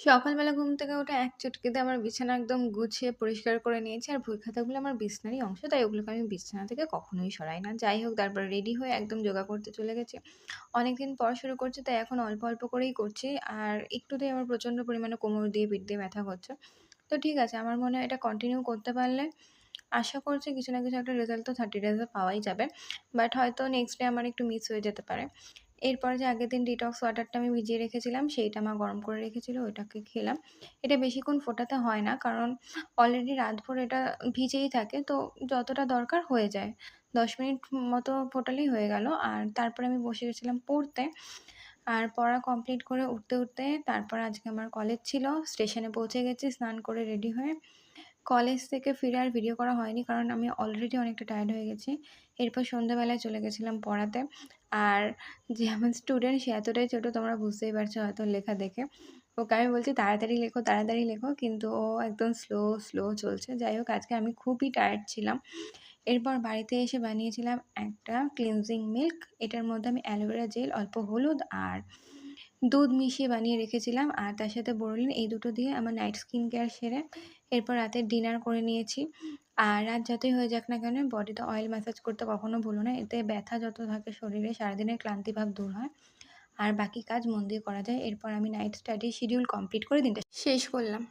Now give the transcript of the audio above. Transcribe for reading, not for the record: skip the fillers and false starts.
সকালবেলা ঘুম থেকে উঠে এক চুটকিতে আমার বিছানা একদম গুছিয়ে পরিষ্কার করে নিয়েছি। আর বই খাতাগুলো আমার বিছানারই অংশ। তাই ওগুলোকে আমি বিছানা থেকে কখনোই সরাই না। যাই হোক, তারপর রেডি হয়ে একদম যোগা করতে চলে গেছি। অনেকদিন পর শুরু করছি, তাই এখন অল্প, অল্প করেই করছি। আর একটুতেই আমার প্রচণ্ড পরিমাণে কোমর দিয়ে, পিঠ দিয়ে ব্যথা করছে। তো ঠিক আছে, আমার মনে হয় এটা কন্টিনিউ করতে পারলে আশা করছি কিছু না কিছু একটা রেজাল্ট তো 30 ডেজে পাওয়াই যাবে। বাট হয়তো নেক্সট ডে আমার একটু মিস হয়ে যেতে পারে। এরপরে যে আগের দিন ডিটক্স ওয়াটারটা আমি ভিজিয়ে রেখেছিলাম, সেইটা মা গরম করে রেখেছিল, ওইটাকে খেলাম। এটা বেশিক্ষণ ফোটাতে হয় না, কারণ অলরেডি রাতভর এটা ভিজেই থাকে। তো যতটা দরকার হয়ে যায়। ১০ মিনিট মতো ফোটালেই হয়ে গেল। আর তারপরে আমি বসে গেছিলাম পড়তে। আর পড়া কমপ্লিট করে উঠতে, উঠতে তারপর আজকে আমার কলেজ ছিল। স্টেশনে পৌঁছে গেছি স্নান করে রেডি হয়ে। কলেজ থেকে ফিরে আর ভিডিও করা হয়নি, কারণ আমি অলরেডি অনেকটা টায়ার্ড হয়ে গেছি। এরপর সন্ধ্যাবেলায় চলে গেছিলাম পড়াতে। আর যে আমার স্টুডেন্ট সে এতটাই ছোট, তোমরা বুঝতেই পারছো হয়তো লেখা দেখে। ওকে আমি বলছি তাড়াতাড়ি লেখো, তাড়াতাড়ি লেখো, কিন্তু ও একদম স্লো, স্লো চলছে। যাই হোক, আজকে আমি খুবই টায়ার্ড ছিলাম। এরপর বাড়িতে এসে বানিয়েছিলাম একটা ক্লিনজিং মিল্ক। এটার মধ্যে আমি অ্যালোভেরা জেল, অল্প হলুদ আর দুধ মিশিয়ে বানিয়ে রেখেছিলাম। আর তার সাথে বোরোলিন, এই দুটো দিয়ে আমার নাইট স্কিন কেয়ার সেরে এরপর রাতের ডিনার করে নিয়েছি। আর রাত যতই হয়ে যাক না কেন, বডিতে অয়েল ম্যাসাজ করতে কখনো ভুলো না। এতে ব্যথা যত থাকে শরীরে, সারাদিনের ক্লান্তিভাব দূর হয়। আর বাকি কাজ মন দিয়ে করা যায়। এরপর আমি নাইট স্টাডি শিডিউল কমপ্লিট করে দিনটা শেষ করলাম।